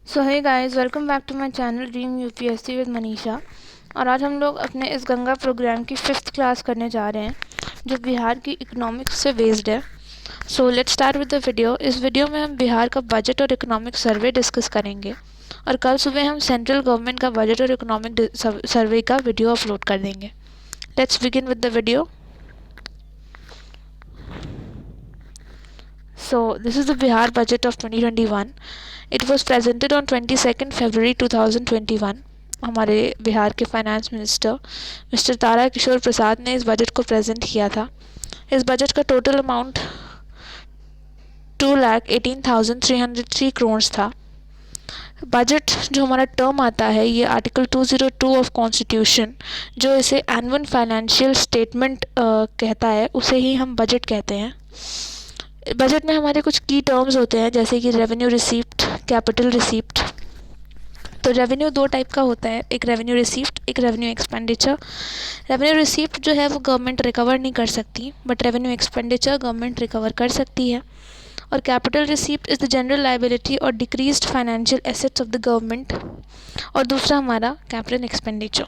So hey guys, welcome back to my channel dream UPSC with Manisha. और आज हम लोग अपने इस गंगा प्रोग्राम की 5th क्लास करने जा रहे हैं जो बिहार की इकोनॉमिक्स से बेस्ड है। So let's start with the video. इस वीडियो में हम बिहार का बजट और इकोनॉमिक सर्वे डिस्कस करेंगे और कल सुबह हम सेंट्रल गवर्नमेंट का बजट और इकोनॉमिक सर्वे का वीडियो अपलोड कर देंगे। Let's begin with the video. So this is the Bihar budget of 2021. It was presented on 22nd February 2021. हमारे बिहार के फाइनेंस मिनिस्टर मिस्टर तारा किशोर प्रसाद ने इस बजट को प्रेजेंट किया था। इस बजट का टोटल अमाउंट 2,18,303 करोड़ था। बजट जो हमारा टर्म आता है ये आर्टिकल 202 ऑफ कॉन्स्टिट्यूशन जो इसे एनुअल फाइनेंशियल स्टेटमेंट कहता है उसे ही हम बजट कहते हैं। बजट में हमारे कुछ की टर्म्स होते हैं जैसे कि रेवेन्यू रिसीप्ट, कैपिटल रिसीप्ट। तो रेवेन्यू दो टाइप का होता है, एक रेवेन्यू रिसीप्ट, एक रेवेन्यू एक्सपेंडिचर। रेवेन्यू रिसीप्ट जो है वो गवर्नमेंट रिकवर नहीं कर सकती, but revenue expenditure government recover कर सकती है। और capital receipt is the general liability और decreased financial assets of the government. और दूसरा हमारा capital expenditure.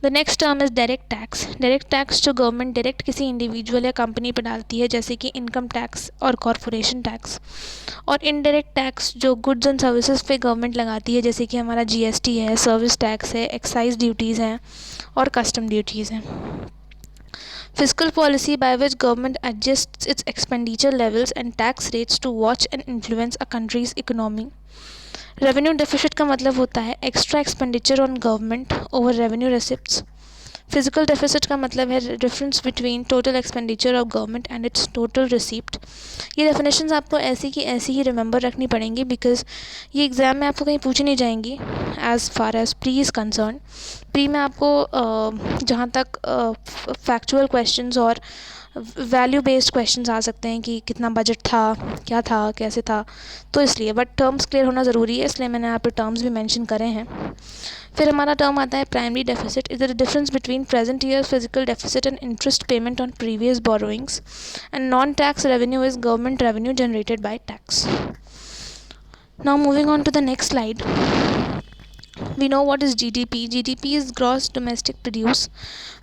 The next term is direct tax. Direct tax जो गवर्नमेंट डायरेक्ट किसी इंडिविजुअल या कंपनी पर डालती है जैसे कि इनकम टैक्स और कॉरपोरेशन टैक्स। और इनडायरेक्ट टैक्स जो गुड्स एंड सर्विसेज पे गवर्नमेंट लगाती है जैसे कि हमारा जीएसटी है, सर्विस टैक्स है, एक्साइज ड्यूटीज़ हैं और कस्टम ड्यूटीज़ हैं। Fiscal policy by which government adjusts its expenditure levels and tax rates to watch and influence a country's economy. Revenue deficit का मतलब होता है extra expenditure on government over revenue receipts. Physical deficit का मतलब है difference between total expenditure of government and it's total receipt. ये definitions आपको ऐसी की ऐसी ही रिमेंबर रखनी पड़ेंगी बिकॉज ये एग्ज़ाम में आपको कहीं पूछी नहीं जाएंगी as far as pre is concern. Pre में आपको जहाँ तक फैक्चुअल क्वेश्चंस और वैल्यू बेस्ड क्वेश्चंस आ सकते हैं कि कितना बजट था, क्या था, कैसे था, तो इसलिए बट टर्म्स क्लियर होना ज़रूरी है, इसलिए मैंने यहाँ पे टर्म्स भी मेंशन करे हैं। फिर हमारा टर्म आता है primary deficit. Is the difference between present year fiscal deficit and interest payment on previous borrowings. And non tax revenue is government revenue generated by tax. Now moving on to the next slide, we know what is GDP. GDP is gross domestic produce.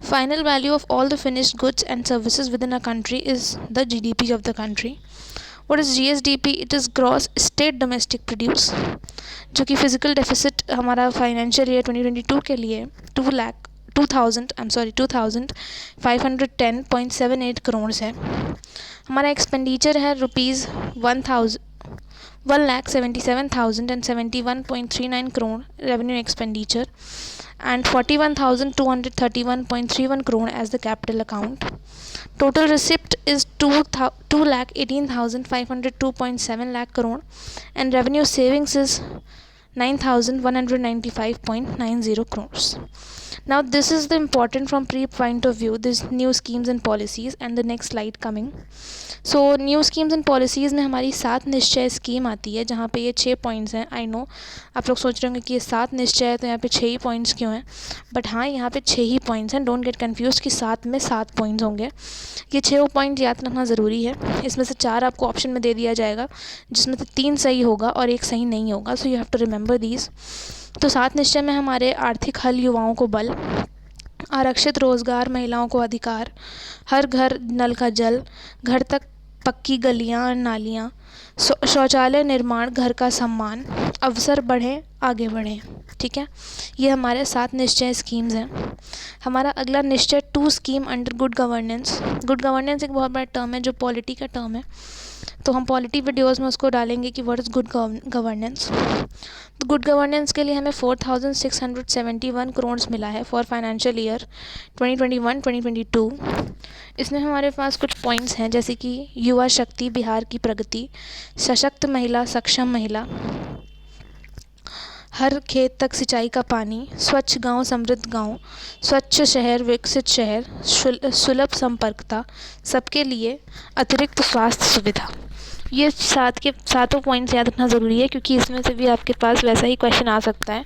Final value of all the finished goods and services within a country is the GDP of the country. What is GSDP? It is gross state domestic produce, जो कि physical deficit हमारा financial year 2022 के लिए 2,510.78 करोड़ है। हमारा expenditure है rupees 1,77,071.39 crore revenue expenditure and 41,231.31 crore as the capital account. Total receipt is 2,18,502.7 lakh crore and revenue savings is 9,195.90 crores. Now this is the important from pre point of view, this new schemes and policies and the next slide coming. So new schemes and policies में हमारी 7 निश्चय scheme आती है जहाँ पे ये 6 points हैं। I know आप लोग सोच रहे होंगे कि ये 7 निश्चय है तो यहाँ पे 6 ही पॉइंट्स क्यों हैं, बट हाँ यहाँ पे 6 ही पॉइंट्स हैं। डोंट गेट कन्फ्यूज कि 7 में 7 पॉइंट्स होंगे। ये 6 पॉइंट याद रखना ज़रूरी है। इसमें से 4 आपको ऑप्शन में दे दिया जाएगा जिसमें से 3 सही होगा और 1 सही नहीं होगा। So you have to remember these. तो 7 निश्चय में हमारे आर्थिक हल, युवाओं को बल, आरक्षित रोजगार, महिलाओं को अधिकार, हर घर नल का जल, घर तक पक्की गलियां और नालियाँ, शौचालय निर्माण, घर का सम्मान, अवसर बढ़ें, आगे बढ़ें। ठीक है, ये हमारे 7 निश्चय स्कीम्स हैं। हमारा अगला निश्चय 2 scheme under good governance. Good governance एक बहुत बड़ा टर्म है जो पॉलिटी का टर्म है, तो हम पॉलिटी वीडियोज़ में उसको डालेंगे कि व्हाट इज़ गुड गवर्नेंस। तो गुड गवर्नेंस के लिए हमें 4,671 करोड़ मिला है फॉर फाइनेंशियल ईयर 2021-2022। इसमें हमारे पास कुछ पॉइंट्स हैं जैसे कि युवा शक्ति, बिहार की प्रगति, सशक्त महिला, सक्षम महिला, हर खेत तक सिंचाई का पानी, स्वच्छ गांव, समृद्ध गांव, स्वच्छ शहर, विकसित शहर, सुलभ संपर्कता, सबके लिए अतिरिक्त स्वास्थ्य सुविधा। ये सातों पॉइंट्स याद रखना ज़रूरी है, क्योंकि इसमें से भी आपके पास वैसा ही क्वेश्चन आ सकता है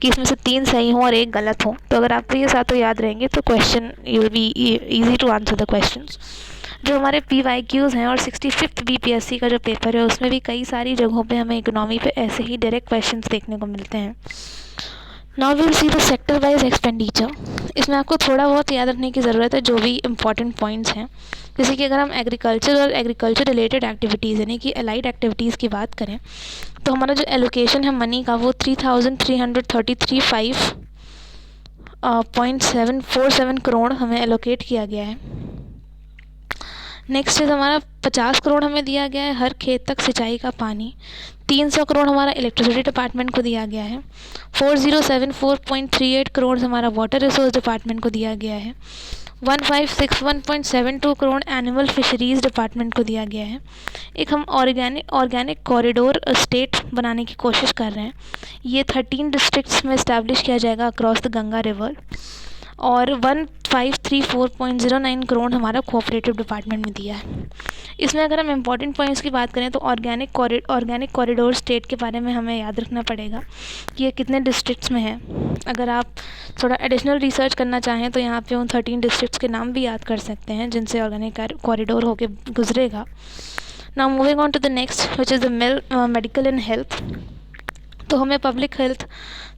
कि इसमें से 3 सही हों और 1 गलत हो। तो अगर आपको ये सातों याद रहेंगे तो question you will be easy to answer the questions. जो हमारे PYQs हैं और 65th BPSC का जो पेपर है उसमें भी कई सारी जगहों पे हमें इकोनॉमी पे ऐसे ही डायरेक्ट क्वेश्चंस देखने को मिलते हैं। Now we will see the sector wise expenditure. इसमें आपको थोड़ा बहुत याद रखने की ज़रूरत है जो भी इंपॉर्टेंट पॉइंट्स हैं। जैसे कि अगर हम एग्रीकल्चर और एग्रीकल्चर रिलेटेड एक्टिविटीज़ यानी कि अलाइड एक्टिविटीज़ की बात करें तो हमारा जो एलोकेशन है मनी का वो 3,333.5.747 करोड़ हमें एलोकेट किया गया है। नेक्स्ट इज हमारा 50 करोड़ हमें दिया गया है हर खेत तक सिंचाई का पानी। 300 करोड़ हमारा इलेक्ट्रिसिटी डिपार्टमेंट को दिया गया है। 4074.38 करोड़ हमारा वाटर रिसोर्स डिपार्टमेंट को दिया गया है। 1561.72 करोड़ एनिमल फिशरीज़ डिपार्टमेंट को दिया गया है। एक हम ऑर्गेनिक कॉरिडोर स्टेट बनाने की कोशिश कर रहे हैं। ये 13 डिस्ट्रिक्ट्स में इस्टेब्लिश किया जाएगा अक्रॉस द गंगा रिवर। और 1534.09 करोड़ हमारा कोऑपरेटिव डिपार्टमेंट में दिया है। इसमें अगर हम इम्पॉर्टेंट पॉइंट्स की बात करें तो ऑर्गेनिक कॉरिडोर स्टेट के बारे में हमें याद रखना पड़ेगा कि ये कितने डिस्ट्रिक्ट्स में है। अगर आप थोड़ा एडिशनल रिसर्च करना चाहें तो यहाँ पे उन 13 डिस्ट्रिक्ट्स के नाम भी याद कर सकते हैं जिनसे ऑर्गेनिक कॉरिडोर होके गुजरेगा। Now moving on to the next which is the medical and health. तो हमें पब्लिक हेल्थ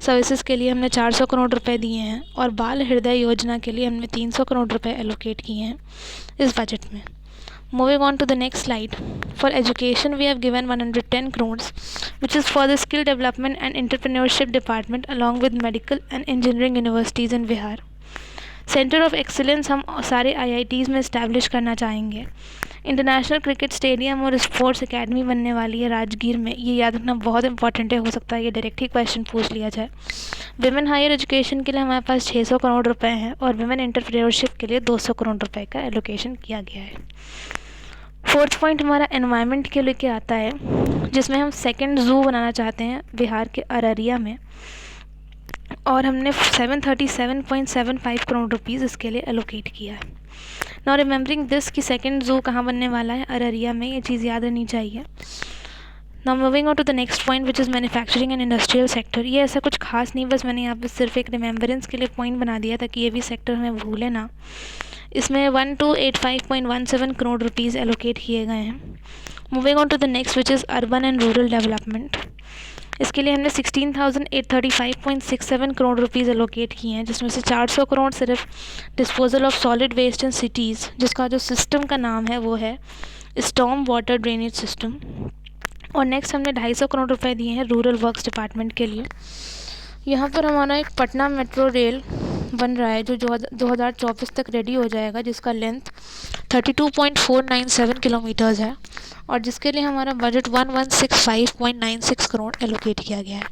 सर्विसेज के लिए हमने 400 करोड़ रुपए दिए हैं और बाल हृदय योजना के लिए हमने 300 करोड़ रुपए एलोकेट किए हैं इस बजट में। Moving on to the next slide. For education we have given 110 crores which is for the skill development and entrepreneurship department along with medical and engineering universities in Bihar. Centre of excellence हम सारे IITs में establish करना चाहेंगे। International cricket stadium और sports academy बनने वाली है राजगीर में। ये याद रखना बहुत इंपॉर्टेंट है, हो सकता है ये डायरेक्ट ही क्वेश्चन पूछ लिया जाए। विमेन हायर एजुकेशन के लिए हमारे पास 600 करोड़ रुपए हैं और विमेन एंटरप्रेन्योरशिप के लिए 200 करोड़ रुपए का एलोकेशन किया गया है। फोर्थ पॉइंट हमारा एनवायरनमेंट के लेके आता है जिसमें हम सेकेंड ज़ू बनाना चाहते हैं बिहार के अररिया में और हमने 737.75 करोड़ रुपीज़ इसके लिए एलोकेट किया है। नाउ रिमेंबरिंग दिस कि सेकंड ज़ू कहाँ बनने वाला है, अररिया में, ये चीज़ याद रहनी चाहिए। Now moving on to the next point which is manufacturing and industrial sector. ये ऐसा कुछ खास नहीं, बस मैंने यहाँ पे सिर्फ एक रिमेंबरेंस के लिए पॉइंट बना दिया ताकि ये भी सेक्टर हमें भूले ना। इसमें 1285.17 करोड़ रुपीज़ एलोकेट किए गए हैं। Moving on to the next which is urban and rural development. इसके लिए हमने 16,835.67 करोड़ रुपीज़ एलोकेट किए हैं जिसमें से 400 करोड़ सिर्फ disposal of solid waste in cities, जिसका जो सिस्टम का नाम है वो है स्टॉर्म वाटर ड्रेनेज सिस्टम। और नेक्स्ट हमने 250 करोड़ रुपए दिए हैं रूरल वर्क्स डिपार्टमेंट के लिए। यहाँ पर हमारा एक पटना मेट्रो रेल बन रहा है जो 2024 तक रेडी हो जाएगा, जिसका लेंथ 32.497 किलोमीटर्स है और जिसके लिए हमारा बजट 1165.96 करोड़ एलोकेट किया गया है।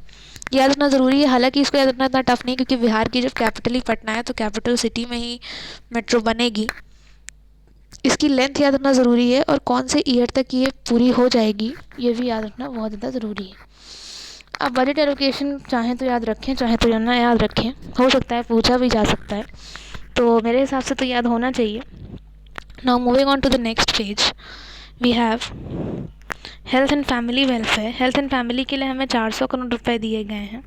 याद रखना ज़रूरी है, हालांकि इसको याद रखना इतना टफ नहीं क्योंकि बिहार की जब कैपिटल ही पटना है तो कैपिटल सिटी में ही मेट्रो बनेगी। इसकी लेंथ याद रखना ज़रूरी है और कौन से ईयर तक ये पूरी हो जाएगी ये भी याद रखना बहुत ज़्यादा ज़रूरी है। अब बजट एलोकेशन चाहें तो याद रखें, चाहें तो ना याद रखें, हो सकता है पूछा भी जा सकता है, तो मेरे हिसाब से तो याद होना चाहिए। Now moving on to the next page we have health and family welfare. Health and family के लिए हमें 400 करोड़ रुपए दिए गए हैं।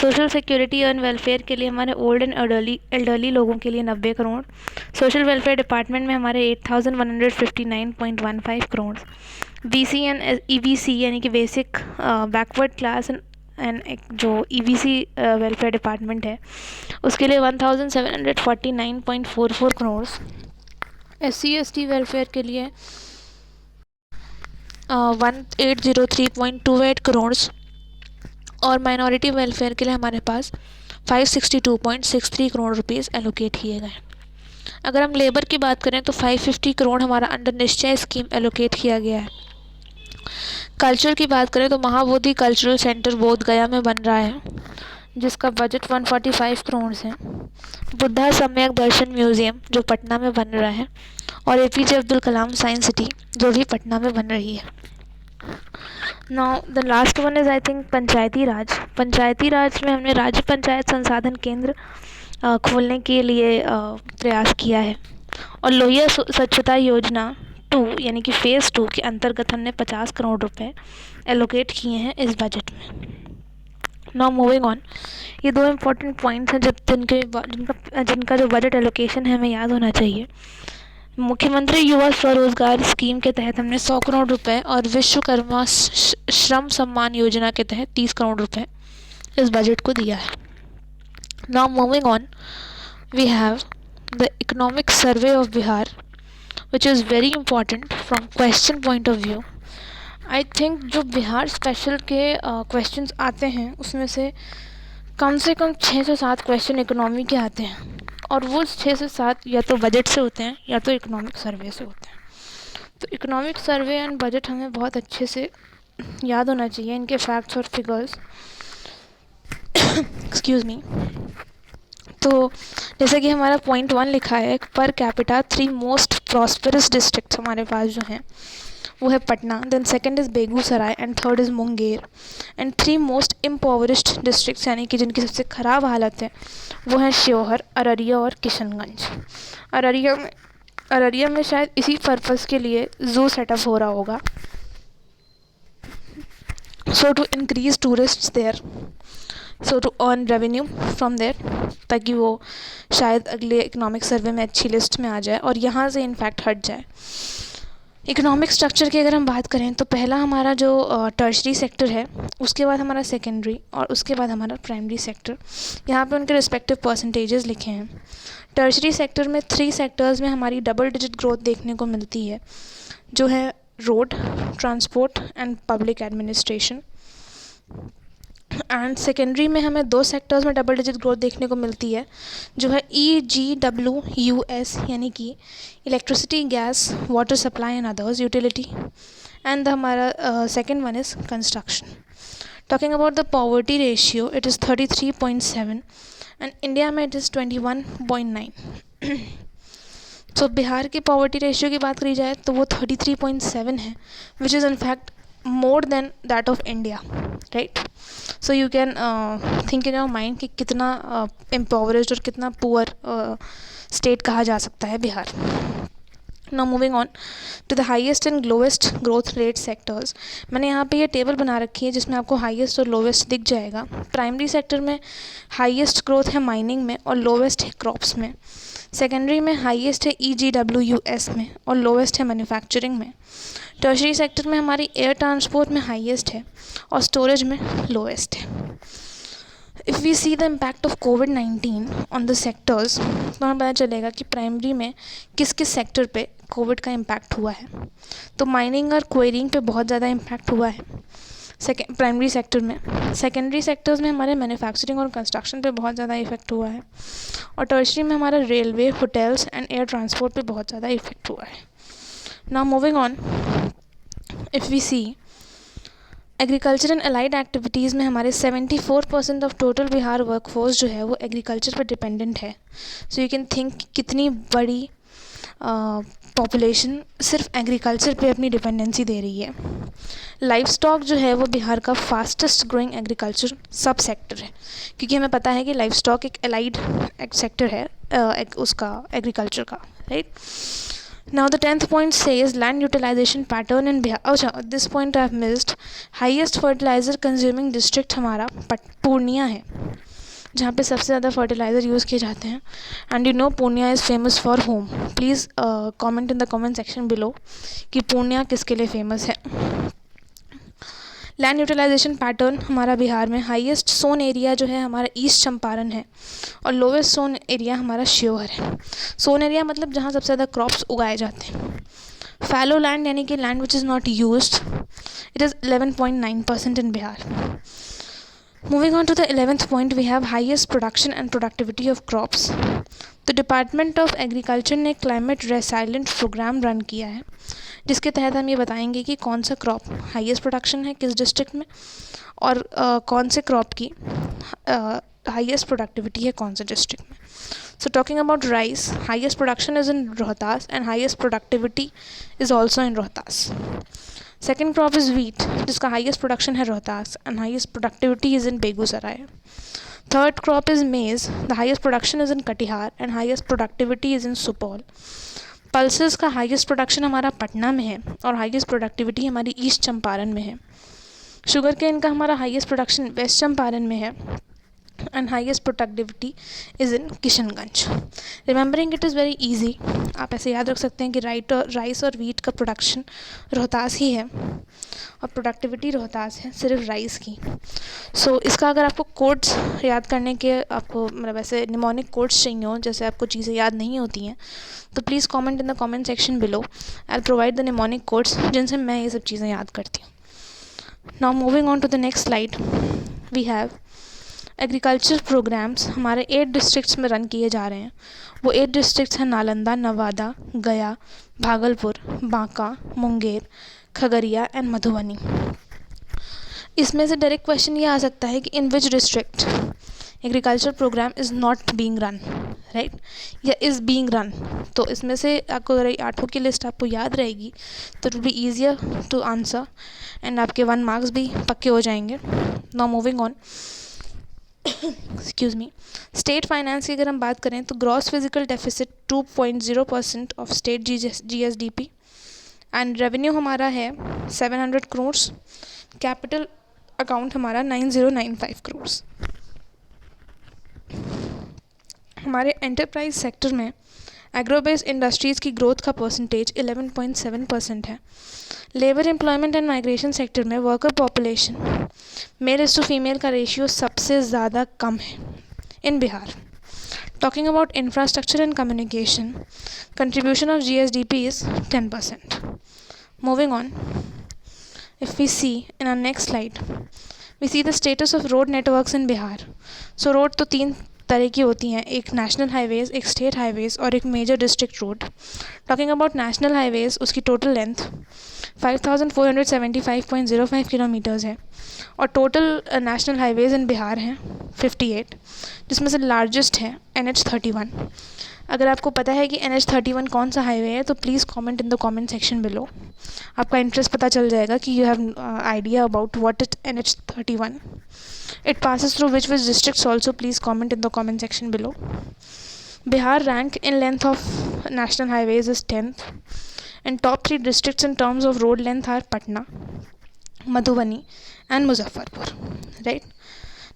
सोशल सिक्योरिटी एंड वेलफेयर के लिए हमारे ओल्ड एंड एल्डरली लोगों के लिए 90 करोड़। सोशल वेलफेयर डिपार्टमेंट में हमारे 8,159.15 करोड़। BC एंड EBC यानी कि बेसिक बैकवर्ड क्लास एंड एक जो EBC वेलफेयर डिपार्टमेंट है उसके लिए 1,749.44 करोड़। SC/ST वेलफेयर के लिए 1,803.28 करोड़ और माइनॉरिटी वेलफेयर के लिए हमारे पास 562.63 करोड़ रुपीज़ एलोकेट किए गए। अगर हम लेबर की बात करें तो 550 करोड़ हमारा अंडर निश्चय स्कीम एलोकेट किया गया है। कल्चर की बात करें तो महाबोधि कल्चरल सेंटर बोध गया में बन रहा है जिसका बजट 145 करोड़ है। बुद्धा सम्यक दर्शन म्यूज़ियम जो पटना में बन रहा है और APJ Abdul Kalam science city जो भी पटना में बन रही है। Now the last one is I think panchayati raj. Panchayati raj में हमने राज्य पंचायत संसाधन केंद्र खोलने के लिए प्रयास किया है और लोहिया स्वच्छता योजना 2 यानी कि फ़ेज़ 2 के अंतर्गत हमने 50 करोड़ रुपए एलोकेट किए हैं इस बजट में। नाउ मूविंग ऑन, ये 2 इम्पॉर्टेंट पॉइंट्स हैं जिनका जो बजट एलोकेशन है हमें याद होना चाहिए। मुख्यमंत्री युवा स्वरोजगार स्कीम के तहत हमने 100 करोड़ रुपए और विश्वकर्मा श्रम सम्मान योजना के तहत 30 करोड़ रुपए इस बजट को दिया है। Now moving on, we have the economic survey of Bihar which is very important from question point of view. I think जो बिहार स्पेशल के क्वेश्चंस आते हैं उसमें से कम 6 से 7 क्वेश्चन इकोनॉमी के आते हैं, और वो 6 से 7 या तो बजट से होते हैं या तो इकोनॉमिक सर्वे से होते हैं। तो इकोनॉमिक सर्वे एंड बजट हमें बहुत अच्छे से याद होना चाहिए, इनके फैक्ट्स और फिगर्स। Excuse me. तो जैसे कि हमारा पॉइंट 1 लिखा है, per capita 3 most prosperous districts हमारे पास जो हैं वो है Patna, then second is Begusarai and third is Munger, and 3 most impoverished districts यानी कि जिनकी सबसे ख़राब हालत है वो है शिवहर, अररिया और किशनगंज। अररिया में शायद इसी पर्पज़ के लिए ज़ू सेटअप हो रहा होगा, so to increase tourists there, so to earn revenue from there, ताकि वो शायद अगले इकोनॉमिक सर्वे में अच्छी लिस्ट में आ जाए और यहाँ से इनफैक्ट हट जाए। इकोनॉमिक स्ट्रक्चर की अगर हम बात करें तो पहला हमारा जो टर्शरी सेक्टर है, उसके बाद हमारा सेकेंडरी और उसके बाद हमारा प्राइमरी सेक्टर। यहाँ पे उनके रिस्पेक्टिव परसेंटेजेस लिखे हैं। टर्शरी सेक्टर में 3 सेक्टर्स में हमारी डबल डिजिट ग्रोथ देखने को मिलती है, जो है road, transport and public administration. And secondary में हमें 2 सेक्टर्स में डबल डिजिट ग्रोथ देखने को मिलती है, जो है EGWUS यानी कि electricity, gas, water supply and others utility, and हमारा second one is construction. Talking about the poverty ratio, it is 33.7 and India में इट इज़ 21.9। तो बिहार की पॉवर्टी रेशियो की बात करी जाए तो वो 33.7 है, which is in fact more than that of India, right? So you can think in your mind कि कितना impoverished और कितना poor state कहा जा सकता है Bihar. Now moving on to the highest and lowest growth rate sectors. मैंने यहाँ पे ये टेबल बना रखी है जिसमें आपको highest और lowest दिख जाएगा। प्राइमरी सेक्टर में highest growth है माइनिंग में और lowest है क्रॉप्स में। सेकेंडरी में हाईएस्ट है EGWUS में और लोवेस्ट है मैन्युफैक्चरिंग में। टर्शरी सेक्टर में हमारी एयर ट्रांसपोर्ट में हाईएस्ट है और स्टोरेज में लोवेस्ट है। If we see the impact of कोविड-19 ऑन द सेक्टर्स, तो हमें पता चलेगा कि प्राइमरी में किस किस सेक्टर पे कोविड का इम्पैक्ट हुआ है। तो माइनिंग और क्वेरिंग पे बहुत ज़्यादा इम्पैक्ट हुआ है प्राइमरी सेक्टर में। सेकेंडरी सेक्टर्स में हमारे मैन्युफैक्चरिंग और कंस्ट्रक्शन पे बहुत ज़्यादा इफेक्ट हुआ है, और टर्शरी में हमारा railway, hotels and air transport पे बहुत ज़्यादा इफेक्ट हुआ है। Now moving on, if we see agriculture and allied activities में हमारे 74% ऑफ टोटल बिहार वर्कफोर्स जो है वो एग्रीकल्चर पर डिपेंडेंट है। सो यू कैन थिंक कितनी बड़ी पॉपुलेशन सिर्फ एग्रीकल्चर पे अपनी डिपेंडेंसी दे रही है। लाइफ स्टॉक जो है वो बिहार का fastest growing agriculture sub sector है, क्योंकि हमें पता है कि लाइफ स्टॉक एक एलाइड सेक्टर है उसका एग्रीकल्चर का, right. Now the 10th point says land utilization pattern in Bihar. अच्छा, this point I have missed. Highest fertilizer consuming district हमारा पूर्णिया है, जहाँ पे सबसे ज़्यादा फर्टिलाइज़र यूज़ किए जाते हैं। And you know Purnia is famous for home. Please comment in the comment section below कि पूर्णिया किसके लिए फेमस है। लैंड यूटिलाइजेशन पैटर्न हमारा बिहार में हाईएस्ट सोन एरिया जो है हमारा ईस्ट चंपारण है और लोवेस्ट सोन एरिया हमारा शिवहर है। सोन एरिया मतलब जहाँ सबसे ज़्यादा क्रॉप्स उगाए जाते हैं। फैलो लैंड यानी कि land which is not used, it is 11.9% in Bihar. Moving on to the 11th point, we have highest production and productivity of crops. तो डिपार्टमेंट ऑफ एग्रीकल्चर ने क्लाइमेट रेसिलेंट प्रोग्राम रन किया है, जिसके तहत हम ये बताएंगे कि कौन सा क्रॉप हाईएस्ट प्रोडक्शन है किस डिस्ट्रिक्ट में, और कौन से क्रॉप की हाईएस्ट प्रोडक्टिविटी है कौन से डिस्ट्रिक्ट में। So talking about rice, highest production is in Rohtas and highest productivity is also in Rohtas. Second crop is wheat, जिसका हाईएस्ट प्रोडक्शन है Rohtas and highest productivity is in Begusarai. Third crop is maize. The highest production is in Katihar and highest productivity is in Supaul. Pulses का highest production हमारा पटना में है और highest productivity हमारी east Champaran में है। शुगर केन का हमारा हाईएस्ट प्रोडक्शन वेस्ट चंपारण में है and highest productivity is in Kishanganj. Remembering it is very easy, आप ऐसे याद रख सकते हैं कि राइस और वीट का प्रोडक्शन रोहतास ही है और प्रोडक्टिविटी रोहतास है सिर्फ राइस की। सो इसका अगर आपको कोड्स याद करने के आपको मतलब ऐसे निमोनिक कोड्स चाहिए हो, जैसे आपको चीज़ें याद नहीं होती हैं, तो please comment in the comment section below. I will provide the mnemonic codes जिनसे मैं ये सब चीज़ें याद करती हूँ। Now moving on to the next slide, we have agriculture programmes हमारे 8 डिस्ट्रिक्ट्स में रन किए जा रहे हैं। वो 8 डिस्ट्रिक्ट्स हैं नालंदा, नवादा, गया, भागलपुर, बांका, मुंगेर, खगड़िया एंड मधुबनी। इसमें से डायरेक्ट क्वेश्चन ये आ सकता है कि in which district agriculture program is not being run, right, या इज़ बीइंग रन। तो इसमें से आपको अगर 8 की लिस्ट आपको याद रहेगी तो it will be easier to answer and आपके 1 मार्क्स भी पक्के हो जाएंगे। Now moving on, excuse me, state finance की अगर हम बात करें तो gross fiscal deficit 2.0% of state GSDP and revenue हमारा है 700 करोड़, कैपिटल अकाउंट हमारा 9095 करोड़। हमारे एंटरप्राइज सेक्टर में एग्रो बेस्ड इंडस्ट्रीज़ की ग्रोथ का परसेंटेज 11.7% है। Labour employment and migration sector में worker population male is to female का रेशियो सबसे ज़्यादा कम है in Bihar. Talking about infrastructure and communication, contribution of GSDP is 10%. Moving on, if we see in our next slide, we see the status of road networks in Bihar. So road तो 3 तरह की होती हैं, एक नेशनल हाईवेज़, एक state highways और एक major district road. Talking about national highways, उसकी टोटल लेंथ 5475.05 किलोमीटर्स है और total national highways in Bihar हैं 58, जिसमें से लार्जेस्ट है NH31। अगर आपको पता है कि NH31 कौन सा हाईवे है तो please comment in the comment section below, आपका इंटरेस्ट पता चल जाएगा कि you have idea about what is NH31. It passes through which districts also, please comment in the comment section below. Bihar rank in length of national highways is 10th and top 3 districts in terms of road length are Patna, Madhubani and Muzaffarpur, right?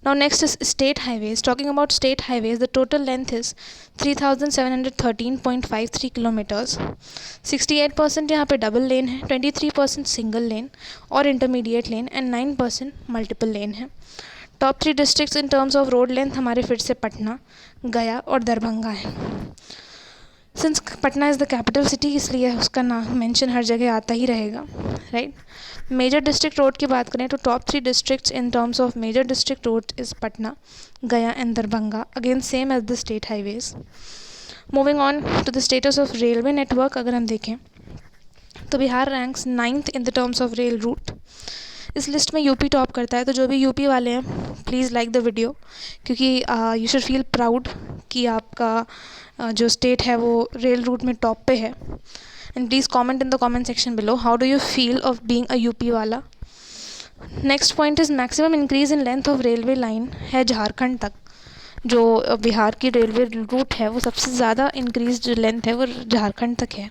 Now next is state highways. Talking about state highways, the total length is 3713.53 kilometers. 68% यहाँ पे double lane है, 23% single lane और intermediate lane and 9% multiple लेन है। Top 3 districts in terms of road length हमारे फिर से पटना, गया और दरभंगा है। Since Patna is the capital city इसलिए उसका नाम मेंशन हर जगह आता ही रहेगा, राइट। मेजर डिस्ट्रिक्ट रोड की बात करें तो top 3 districts in terms of major district road is Patna, Gaya and Darbhanga, again same as the state highways. Moving on to the status of railway network अगर हम देखें तो Bihar ranks 9th in the terms of rail route. इस list में UP top करता है, तो जो भी यूपी वाले हैं प्लीज़ लाइक द वीडियो, क्योंकि यू शुड फील प्राउड कि आपका जो स्टेट है वो रेल रूट में टॉप पे है। And please comment in the comment section below how do you feel of being a UP वाला। Next point is maximum increase in length of railway line है झारखंड तक। जो बिहार की रेलवे रूट है वो सबसे ज़्यादा इंक्रीज जो लेंथ है वो झारखंड तक है।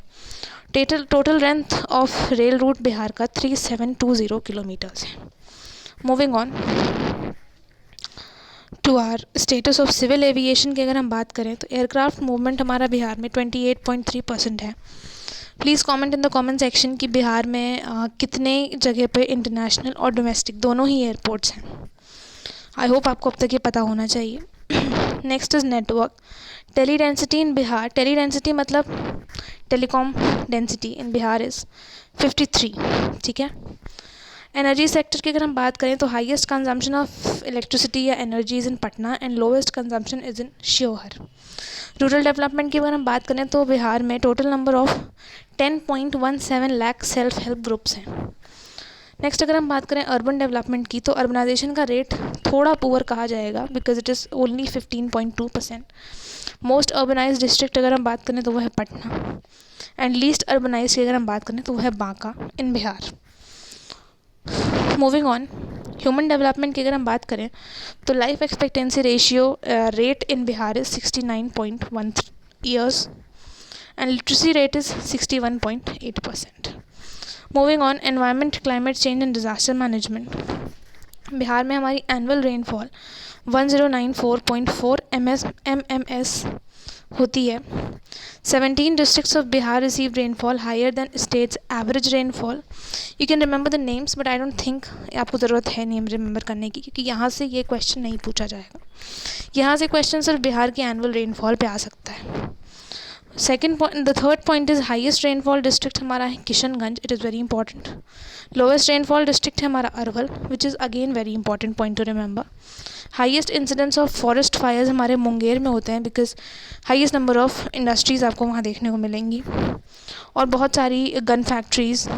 Total length of rail route Bihar का 3720 किलोमीटर्स है। Moving on to our status of civil aviation की अगर हम बात करें तो एयरक्राफ्ट मूवमेंट हमारा बिहार में 28.3% है। Please comment in the comment section कि बिहार में कितने जगह पे इंटरनेशनल और डोमेस्टिक दोनों ही एयरपोर्ट्स हैं। आई होप आपको अब तक ये पता होना चाहिए। Next is network tele density in Bihar. Tele density मतलब telecom density in Bihar is 53, ठीक है। एनर्जी सेक्टर की अगर हम बात करें तो हाईएस्ट कंजम्पशन ऑफ इलेक्ट्रिसिटी या energy is in Patna and lowest consumption is in Sheohar. Rural development की अगर हम बात करें तो बिहार में total number of 10.17 lakh self help groups हैं। नेक्स्ट अगर हम बात करें अर्बन डेवलपमेंट की तो अर्बनाइजेशन का रेट थोड़ा पुअर कहा जाएगा because it is only 15.2%। Most urbanise district अगर हम बात करें तो वह है पटना एंड लीस्ट अर्बनाइज की अगर हम बात करें तो वह है Banka in Bihar. Moving on human development की अगर हम बात करें तो life expectancy ratio rate in Bihar is 69.1 years and literacy rate is 61.8%. Moving on, environment, climate change and disaster management. Bihar में हमारी एनुअल रेनफॉल 1094.4 MMS होती है. 17 districts of Bihar receive rainfall higher than state's average rainfall. You can remember the names, but I don't think आपको ज़रूरत है name remember करने की, क्योंकि यहाँ से ये क्वेश्चन नहीं पूछा जाएगा. यहाँ से क्वेश्चन सिर्फ बिहार की एनुअल रेनफॉल पे आ सकता है. Second point, the third point is highest rainfall district हमारा है Kishanganj. It is very important. Lowest rainfall district है हमारा Arwal, which is again very important point two remember. Highest incidence of forest fires हमारे मुंगेर में होते हैं, because highest number of industries आपको वहाँ देखने को मिलेंगी, और बहुत सारी गन फैक्ट्रीज़,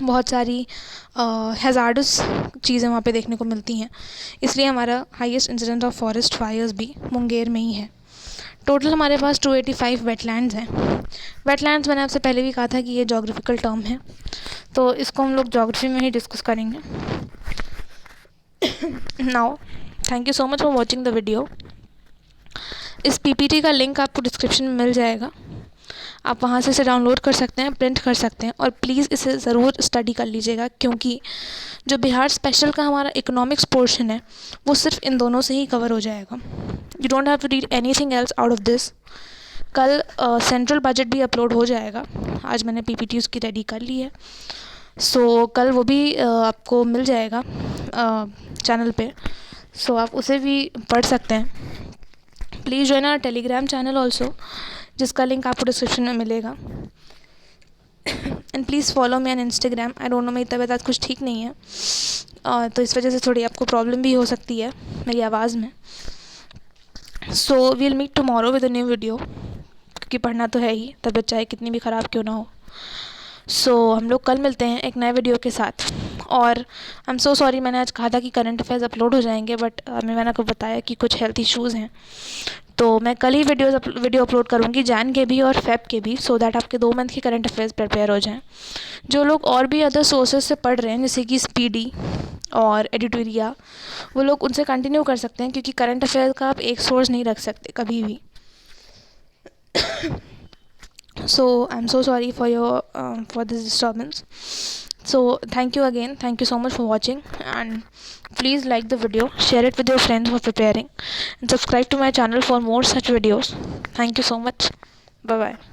बहुत सारी हैज़ार्डस चीज़ें वहाँ पे देखने को मिलती हैं. इसलिए हमारा highest incidence of forest fires भी मुंगेर में ही है. टोटल हमारे पास 285 वेटलैंड्स हैं. वेटलैंड्स मैंने आपसे पहले भी कहा था कि ये जोग्राफिकल टर्म है, तो इसको हम लोग जोग्राफी में ही डिस्कस करेंगे. Now thank you so much for watching the video. इस पीपीटी का लिंक आपको डिस्क्रिप्शन में मिल जाएगा. आप वहाँ से इसे डाउनलोड कर सकते हैं, प्रिंट कर सकते हैं, और प्लीज़ इसे ज़रूर स्टडी कर लीजिएगा, क्योंकि जो बिहार स्पेशल का हमारा इकोनॉमिक्स पोर्शन है वो सिर्फ इन दोनों से ही कवर हो जाएगा. You don't have to read anything else out of this. कल सेंट्रल बजट भी अपलोड हो जाएगा. आज मैंने पीपीटी उसकी रेडी कर ली है, सो कल वो भी आपको मिल जाएगा चैनल पे, सो आप उसे भी पढ़ सकते हैं. Please join our Telegram channel also, जिसका लिंक आपको डिस्क्रिप्शन में मिलेगा. And please follow me on Instagram. I don't know, मेरी तबीयत आज कुछ ठीक नहीं है, तो इस वजह से थोड़ी आपको प्रॉब्लम भी हो सकती है मेरी आवाज़ में. So we'll meet tomorrow with a new video, क्योंकि पढ़ना तो है ही, तबीयत चाहे कितनी भी ख़राब क्यों ना हो. सो हम लोग कल मिलते हैं एक नए वीडियो के साथ. और आई एम सो सॉरी, मैंने आज कहा था कि करंट अफेयर्स अपलोड हो जाएंगे, बट मैंने आपको बताया कि कुछ हेल्थ इश्यूज़ हैं, तो मैं कल ही वीडियो अपलोड करूँगी, जैन के भी और फेब के भी, सो दैट आपके 2 मंथ के करंट अफेयर्स प्रिपेयर हो जाएं. जो लोग और भी अदर सोर्सेज से पढ़ रहे हैं, जैसे कि स्पीडी और एडिटोरिया, वो लोग उनसे कंटिन्यू कर सकते हैं, क्योंकि करंट अफेयर्स का आप एक सोर्स नहीं रख सकते कभी भी. So I'm so sorry for this disturbance. So thank you again. Thank you so much for watching, and please like the video, share it with your friends who are preparing, and subscribe to my channel for more such videos. Thank you so much. Bye bye.